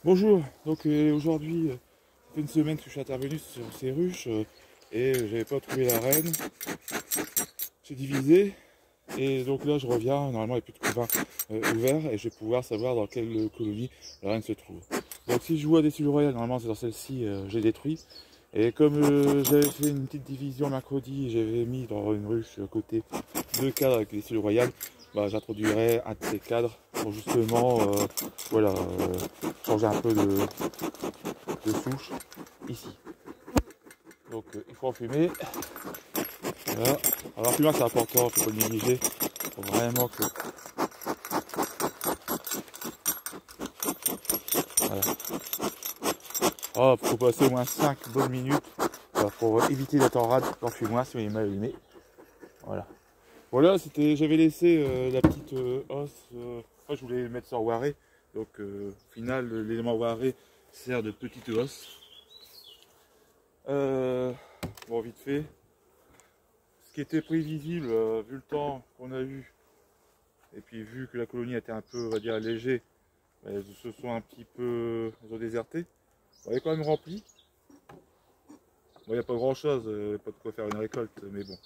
Bonjour, donc aujourd'hui, ça fait une semaine que je suis intervenu sur ces ruches et j'avais pas trouvé la reine. J'ai divisé et donc là je reviens, normalement il n'y a plus de couvain ouvert et je vais pouvoir savoir dans quelle colonie la reine se trouve. Donc si je vois des cellules royales, normalement c'est dans celle-ci, j'ai détruit. Et comme j'avais fait une petite division mercredi, j'avais mis dans une ruche côté 2 cadres avec des cellules royales, bah, j'introduirai un de ces cadres pour justement voilà, changer un peu de souche ici. Donc il faut enfumer. Voilà. Alors l'enfumage c'est important, il faut pas le négliger. Il faut vraiment que. Voilà. Oh, faut passer au moins 5 bonnes minutes pour éviter d'être en rade l'enfumoir si on est mal allumé. Voilà. Voilà, j'avais laissé la petite os. Moi, je voulais mettre sur Waré. Donc, au final, l'élément Waré sert de petite os. Bon, vite fait. Ce qui était prévisible, vu le temps qu'on a eu, et puis vu que la colonie était un peu, on va dire, allégée, elles se sont un petit peu, elles ont déserté. On est quand même rempli. Bon, il n'y a pas grand chose, pas de quoi faire une récolte, mais bon.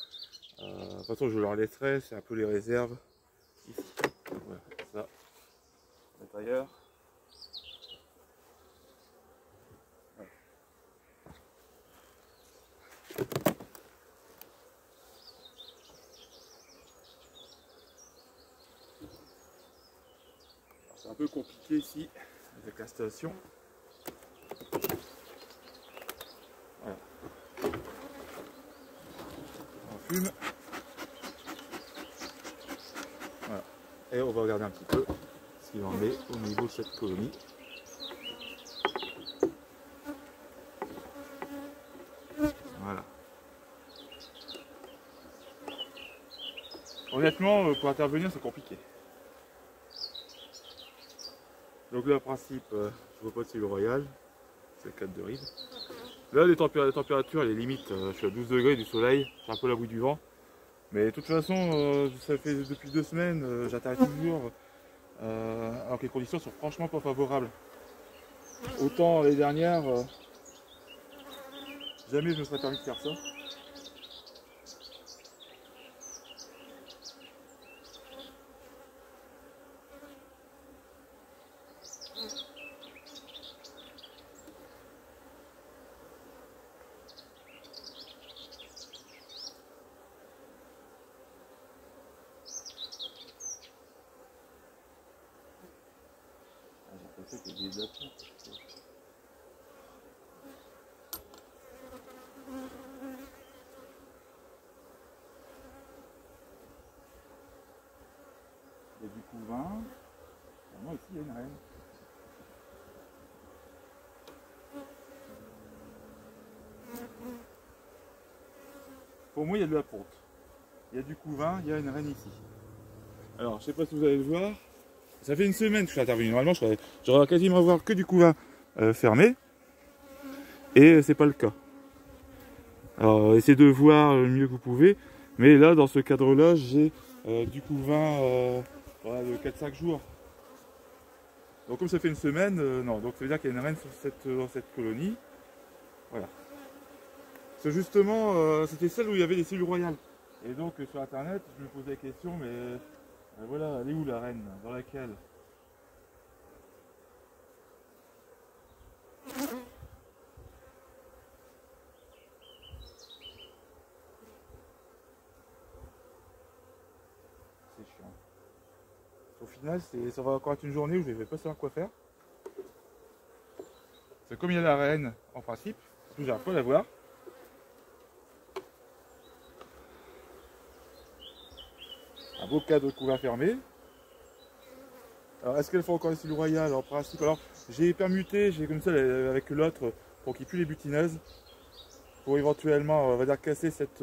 De toute façon, je leur laisserai, c'est un peu les réserves. Ici. Voilà, ça. À l'intérieur. Voilà. C'est un peu compliqué ici avec l'installation. Voilà. On fume. Voilà. Et on va regarder un petit peu ce qu'il en est au niveau de cette colonie. Voilà. Honnêtement, pour intervenir, c'est compliqué. Donc là, en principe, je vois pas de cellules royales. C'est le 4 de ride. Là, la température, elle est limite. Je suis à 12 degrés du soleil. J'ai un peu la bouille du vent. Mais de toute façon, ça fait depuis 2 semaines, j'atterris toujours. Alors que les conditions sont franchement pas favorables. Autant les dernières, jamais je me serais permis de faire ça. J'ai l'impression qu'il y a des dates. Il y a du couvain. Moi aussi, il y a une reine. Pour moi, il y a de la ponte. Il y a du couvain, il y a une reine ici. Alors, je sais pas si vous allez le voir. Ça fait une semaine que je suis intervenu. Normalement, j'aurais quasiment voir que du couvain fermé. Et c'est pas le cas. Alors, essayez de voir le mieux que vous pouvez. Mais là, dans ce cadre-là, j'ai du couvain voilà, de 4-5 jours. Donc, comme ça fait une semaine, non. Donc, ça veut dire qu'il y a une reine dans cette colonie. Voilà. C'est justement, c'était celle où il y avait des cellules royales. Et donc, sur internet, je me posais la question, mais voilà, elle est où la reine? Dans laquelle? C'est chiant. Au final, ça va encore être une journée où je ne vais pas savoir quoi faire. C'est comme il y a la reine, en principe, j'arrive pas à la voir. Un beau cadre couvert fermé. Alors, est-ce qu'elle fait encore des cellules royales? En principe, alors j'ai permuté, j'ai comme ça avec l'autre pour qu'il n'y ait plus les butineuses. Pour éventuellement, on va dire, casser cette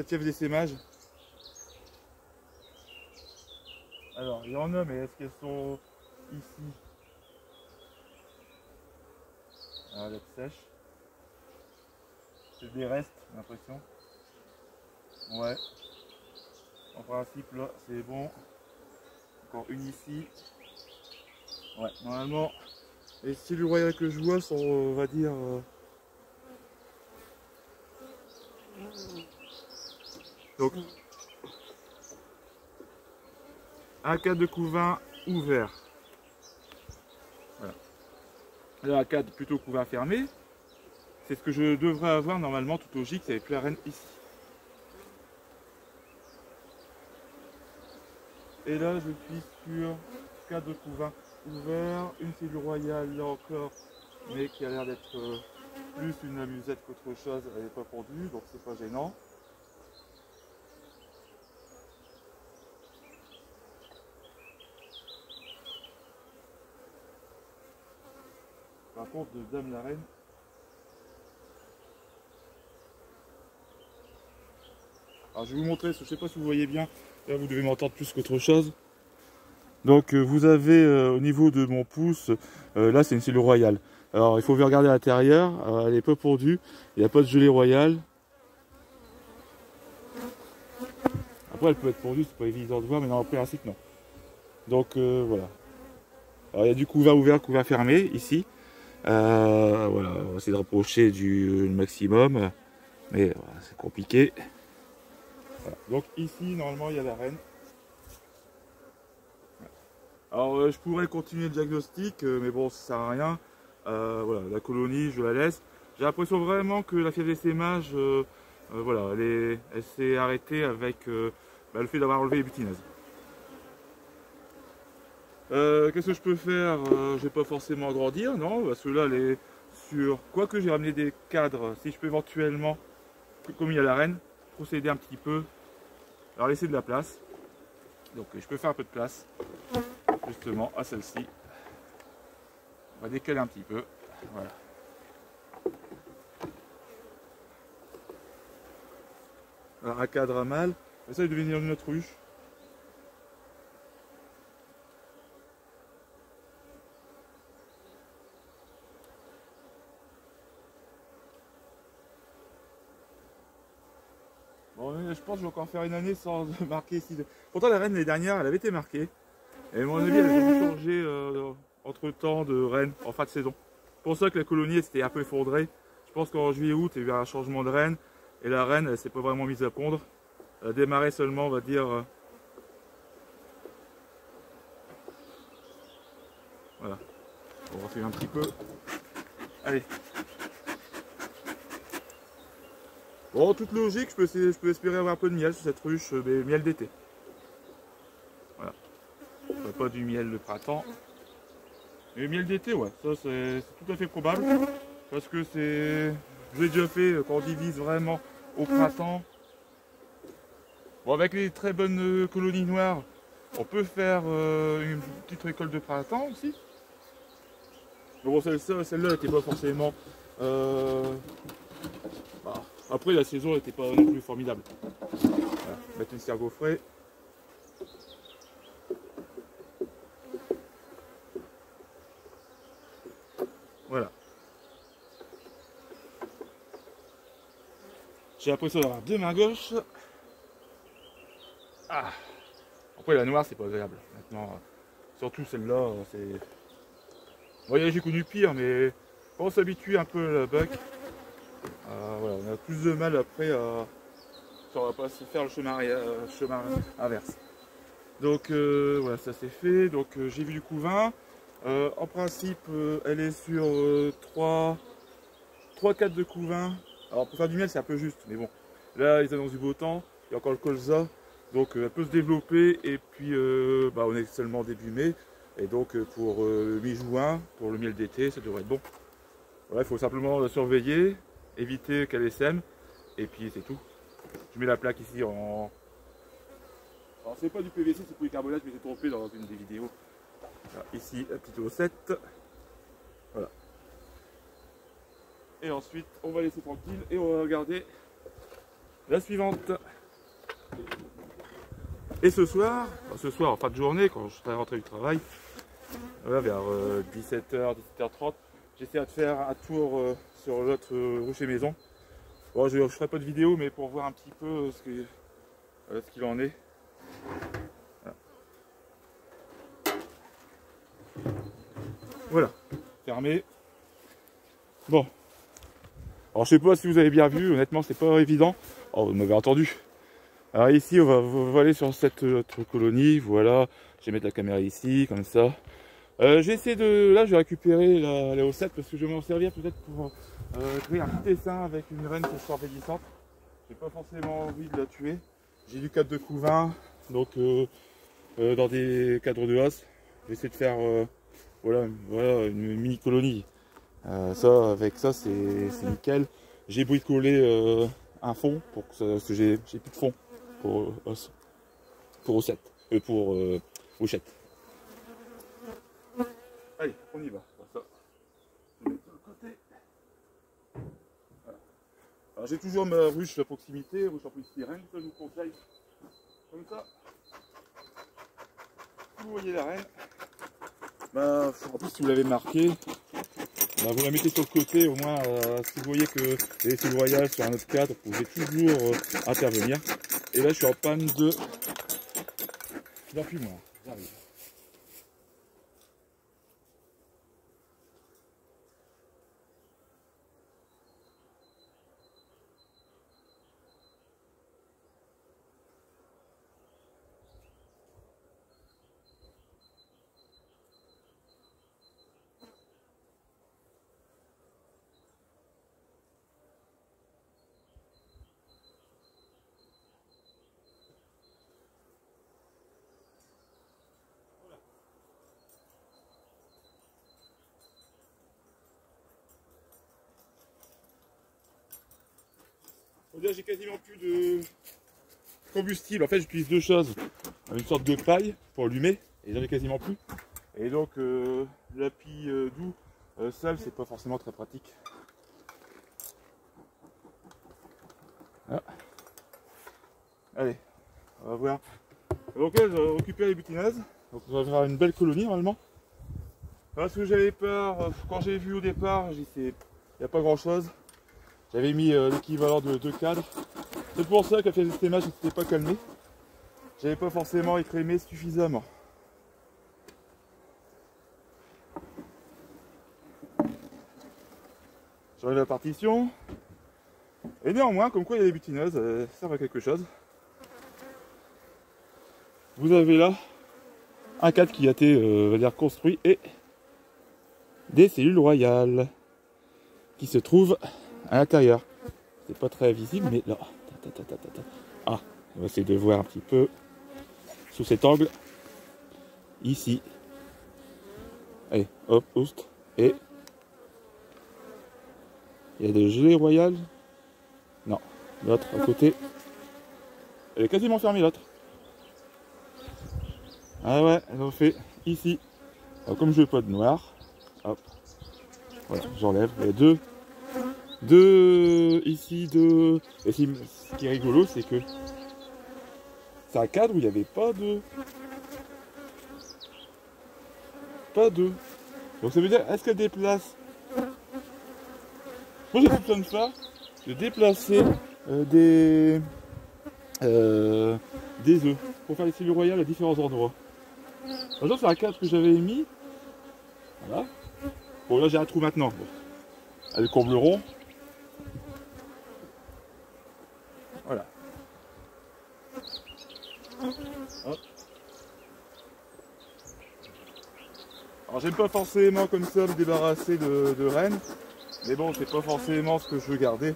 fièvre d'essaimage. Alors, il y en a, mais est-ce qu'elles sont ici? Ah, la sèche. C'est des restes, j'ai l'impression. Ouais. En principe, là, c'est bon. Encore une ici. Ouais, normalement, les cellules royales que je vois sont, on va dire, donc, un cadre de couvain ouvert. Voilà. Là, un cadre plutôt couvain fermé. C'est ce que je devrais avoir normalement, toute logique, ça n'avait plus la reine ici. Et là, je suis sur cadre de couvain ouvert, une cellule royale là encore, mais qui a l'air d'être plus une amusette qu'autre chose, elle n'est pas pondue, donc c'est pas gênant. Par contre, de Dame la Reine, alors je vais vous montrer, je ne sais pas si vous voyez bien, là vous devez m'entendre plus qu'autre chose. Donc vous avez au niveau de mon pouce, là c'est une cellule royale. Alors il faut regarder à l'intérieur, elle n'est pas pondue, il n'y a pas de gelée royale. Après elle peut être pondue, c'est pas évident de voir, mais dans le principe non. Donc voilà. Alors il y a du couvain ouvert, couvain fermé ici. Voilà, on va essayer de rapprocher du maximum, mais voilà, c'est compliqué. Voilà. Donc ici normalement il y a la reine. Alors je pourrais continuer le diagnostic, mais bon ça sert à rien. Voilà, la colonie je la laisse. J'ai l'impression vraiment que la fièvre d'essaimage, voilà, elle s'est arrêtée avec le fait d'avoir enlevé les butineuses. Qu'est-ce que je peux faire? Je vais pas forcément agrandir, non, parce que là elle est sur. Quoique j'ai ramené des cadres, si je peux éventuellement, comme il y a la reine, procéder un petit peu, alors laisser de la place. Donc je peux faire un peu de place, justement, à celle-ci. On va décaler un petit peu, voilà. Alors un cadre à mâle, mais ça il devait venir d'une autre ruche. Bon, je pense que je vais encore faire une année sans marquer ici. Pourtant la reine l'année dernière, elle avait été marquée. Et à mon avis, elle a dû changer entre temps de reine en fin de saison. C'est pour ça que la colonie s'était un peu effondrée. Je pense qu'en juillet-août, il y a eu un changement de reine. Et la reine, elle s'est pas vraiment mise à pondre. Elle a démarré seulement, on va dire. Voilà. On va refaire un petit peu. Allez. Bon, en toute logique, je peux espérer avoir un peu de miel sur cette ruche, mais miel d'été. Voilà. Pas du miel de printemps. Mais miel d'été, ouais, ça c'est tout à fait probable. Parce que c'est. Je l'ai déjà fait quand on divise vraiment au printemps. Bon, avec les très bonnes colonies noires, on peut faire une petite récolte de printemps aussi. Mais bon, celle-là n'était pas forcément. Bah, après, la saison n'était pas non plus formidable. Voilà, mettre une escargot frais. Voilà. J'ai l'impression d'avoir deux mains gauches. Ah. Après, la noire, c'est pas agréable. Maintenant, surtout celle-là, c'est. Bon, j'ai connu pire, mais quand on s'habitue un peu à la buck, voilà, on a plus de mal après à faire le chemin inverse. Donc voilà, ça c'est fait. Donc j'ai vu du couvain. En principe, elle est sur 3-4 de couvain. Alors pour faire du miel, c'est un peu juste, mais bon. Là, ils annoncent du beau temps. Il y a encore le colza. Donc elle peut se développer. Et puis, on est seulement début mai. Et donc pour mi-juin, pour le miel d'été, ça devrait être bon. Voilà, il faut simplement la surveiller, éviter qu'elle essaime. Et puis c'est tout. Je mets la plaque ici en. Alors c'est pas du PVC, c'est polycarbonate, mais j'ai trompé dans une des vidéos. Voilà, ici, la petite haussette. Voilà. Et ensuite, on va laisser tranquille et on va regarder la suivante. Et ce soir, en fin de journée, quand je serai rentré du travail, voilà, vers 17h, 17h30, j'essaierai de faire un tour sur l'autre rocher maison. Bon, je ne ferai pas de vidéo, mais pour voir un petit peu ce qu'il en est. Voilà. Voilà, fermé. Bon. Alors je sais pas si vous avez bien vu, honnêtement c'est pas évident. Oh, vous m'avez entendu. Alors ici on va aller sur cette autre colonie, voilà. Je vais mettre la caméra ici, comme ça. J'ai essayé de... Là je vais récupérer la O7 parce que je vais m'en servir peut-être pour créer un petit essaim avec une reine qui est envahissante. J'ai pas forcément envie de la tuer. J'ai du cadre de couvain, donc dans des cadres de os. Je vais essayer de faire voilà une mini colonie. Ça, avec ça, c'est nickel. J'ai bricolé un fond pour que parce que j'ai plus de fond pour os, pour O7, pour Hochette. Allez, on y va. Ça, je vais mettre de côté. Voilà. Alors j'ai toujours ma ruche à proximité, ruche en polystyrène, ça je vous conseille. Comme ça, vous voyez la reine. Bah, en plus si vous l'avez marqué, bah, vous la mettez sur le côté, au moins si vous voyez que c'est le royal sur un autre cadre, vous pouvez toujours intervenir. Et là je suis en panne d'enfumoir. J'arrive. J'ai quasiment plus de combustible. En fait, j'utilise deux choses. Une sorte de paille pour allumer, et j'en ai quasiment plus. Et donc, l'appui doux seul, c'est pas forcément très pratique. Ah. Allez, on va voir. Donc là, je vais récupérer les butineuses. Donc, on va faire une belle colonie normalement. Parce que j'avais peur, quand j'ai vu au départ, j'ai dit il n'y a pas grand chose. J'avais mis l'équivalent de 2 cadres. C'est pour ça qu'à faire ce match, je ne s'était pas calmé. J'avais pas forcément écrémé suffisamment. J'enlève la partition. Et néanmoins, comme quoi il y a des butineuses, ça servent à quelque chose. Vous avez là un cadre qui a été on va dire, construit et des cellules royales qui se trouvent à l'intérieur. C'est pas très visible, mais là. Ah, on va essayer de voir un petit peu sous cet angle. Ici. Allez, hop, oust. Et il y a des gelées royales. Non, l'autre à côté. Elle est quasiment fermée l'autre. Ah ouais, elles ont fait ici. Alors, comme je veux pas de noir, hop. Voilà, j'enlève. Il y a deux ici, deux. Et ce qui est rigolo, c'est que c'est un cadre où il n'y avait pas de. Donc ça veut dire, est-ce qu'elle déplace? Moi j'ai soupçonne ça, de déplacer des œufs pour faire les cellules royales à différents endroits. Par exemple, c'est un cadre que j'avais mis. Voilà. Bon, là j'ai un trou maintenant. Bon. Elles combleront. Voilà. Hop. Alors j'aime pas forcément comme ça me débarrasser de rennes. Mais bon, c'est pas forcément ce que je veux garder.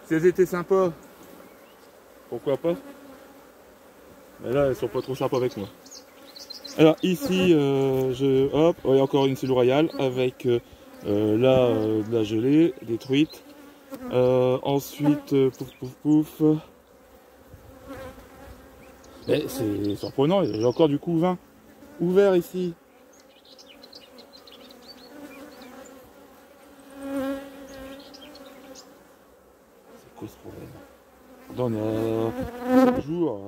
Si elles étaient sympas, pourquoi pas. Mais là, elles sont pas trop sympas avec moi. Alors ici, hop, il y a encore une cellule royale avec là de la gelée détruite. Ensuite, pouf pouf pouf. Mais c'est surprenant, il y a encore du couvain ouvert ici. C'est quoi ce problème? On est à 7 jours.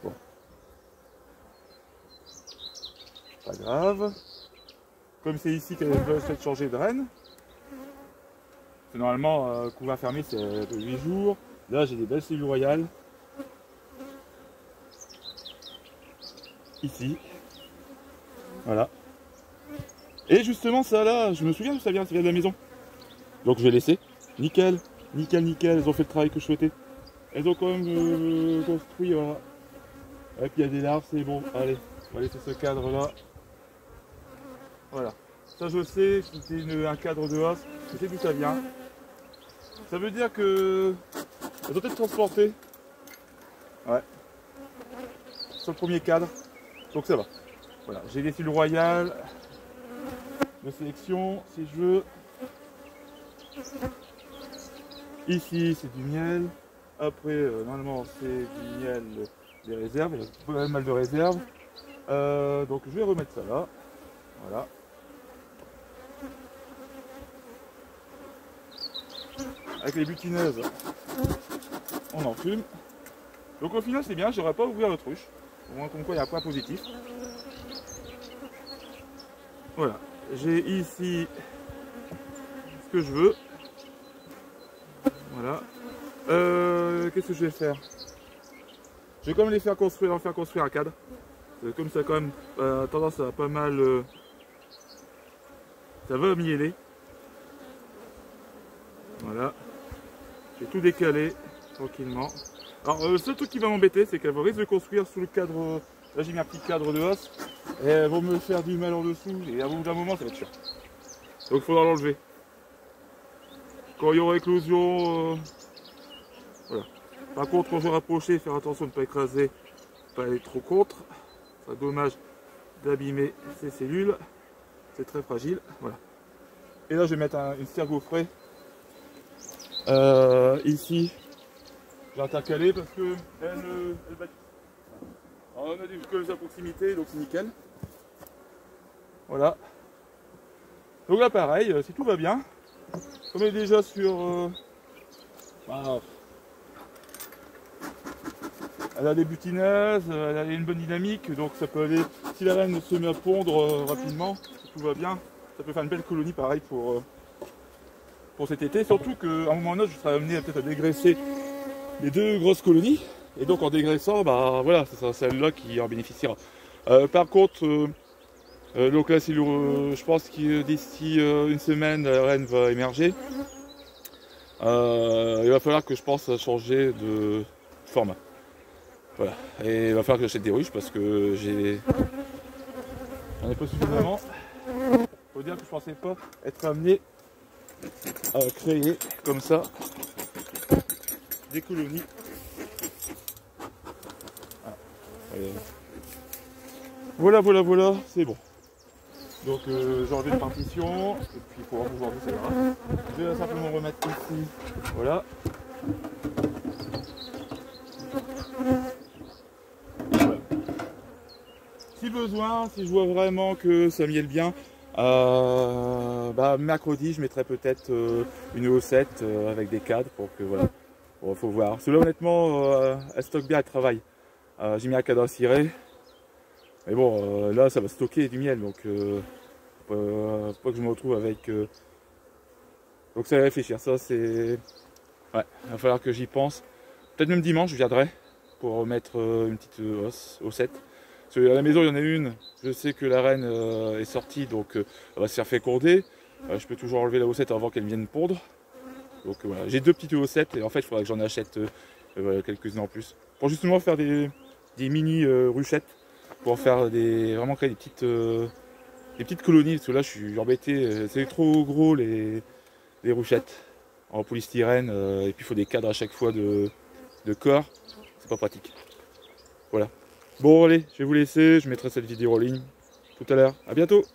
Bon. Pas grave. comme c'est ici qu'elles veulent peut-être changer de reine. Normalement, couvain fermé, c'est 8 jours. Là, j'ai des belles cellules royales. Ici. Voilà. Et justement, ça là, je me souviens que ça vient de la maison. Donc je vais laisser. Nickel, nickel, nickel. Elles ont fait le travail que je souhaitais. Elles ont quand même construit, voilà. Et puis il y a des larves, c'est bon. Allez, on va laisser ce cadre là. Voilà. Ça je sais, c'était un cadre de os. Je sais d'où ça vient. Ça veut dire que elles ont été transportées. Ouais. Sur le premier cadre. Donc ça va. Voilà. J'ai des cellules royales de sélection si je veux. Ici c'est du miel. Après normalement c'est du miel des réserves. Il y a pas mal de réserves. Donc je vais remettre ça là. Voilà. Avec les butineuses, on en fume. Donc au final c'est bien, j'aurais pas ouvert l'autruche. Au moins comme quoi il y a un point positif. Voilà, j'ai ici ce que je veux. Voilà. Qu'est-ce que je vais faire? Je vais quand même les faire construire, leur faire construire un cadre. Comme ça quand même tendance à pas mal... ça va mieler. Voilà. J'ai tout décalé tranquillement. Alors le seul truc qui va m'embêter, c'est qu'elles risquent de construire sous le cadre. Là j'ai mis un petit cadre de os. Et elles vont me faire du mal en dessous. Et à bout d'un moment ça va être chiant. Donc il faudra l'enlever. Quand il y aura éclosion. Voilà. Par contre quand je vais rapprocher, faire attention de ne pas écraser, pas aller trop contre. Ce sera dommage d'abîmer ces cellules. C'est très fragile. Voilà. Et là je vais mettre une serre gaufrée. Ici, j'ai intercalé parce que elle bâtit. On a des colles à proximité, donc c'est nickel. Voilà. Donc là, pareil, si tout va bien, on est déjà sur. Elle a des butineuses, elle a une bonne dynamique, donc ça peut aller. Si la reine se met à pondre rapidement, si tout va bien, ça peut faire une belle colonie pareil pour cet été, surtout qu'à un moment ou un autre, je serai amené peut-être à dégraisser les deux grosses colonies, et donc en dégraissant, bah voilà, c'est celle-là qui en bénéficiera. Par contre, donc là, je pense que d'ici une semaine, la reine va émerger. Il va falloir que je pense à changer de format. Voilà, et il va falloir que j'achète des ruches parce que j'en ai pas suffisamment. Faut dire que je pensais pas être amené à créer comme ça des colonies. Voilà, voilà, c'est bon. Donc j'ai enlevé une partition, et puis pour aujourd'hui c'est grave. Je vais simplement remettre ici, voilà. Voilà. Si besoin, si je vois vraiment que ça miele bien, mercredi je mettrai peut-être une haussette avec des cadres pour que voilà. Bon, faut voir. Parce que là honnêtement, elle stocke bien, elle travaille. J'ai mis un cadre à cirer. Mais bon, là ça va stocker du miel, donc faut pas que je me retrouve avec. Donc ça va réfléchir, ça c'est. Ouais, il va falloir que j'y pense. Peut-être même dimanche je viendrai pour mettre une petite haussette. Parce qu'à la maison il y en a une, je sais que la reine est sortie, donc elle va se faire féconder. Je peux toujours enlever la haussette avant qu'elle vienne pondre. Donc voilà, j'ai deux petites haussettes et en fait il faudrait que j'en achète quelques-unes en plus. Pour justement faire des mini ruchettes, pour faire vraiment créer des petites colonies, parce que là je suis embêté, c'est trop gros les ruchettes en polystyrène, et puis il faut des cadres à chaque fois de corps, c'est pas pratique. Voilà. Bon allez, je vais vous laisser, je mettrai cette vidéo en ligne tout à l'heure, à bientôt.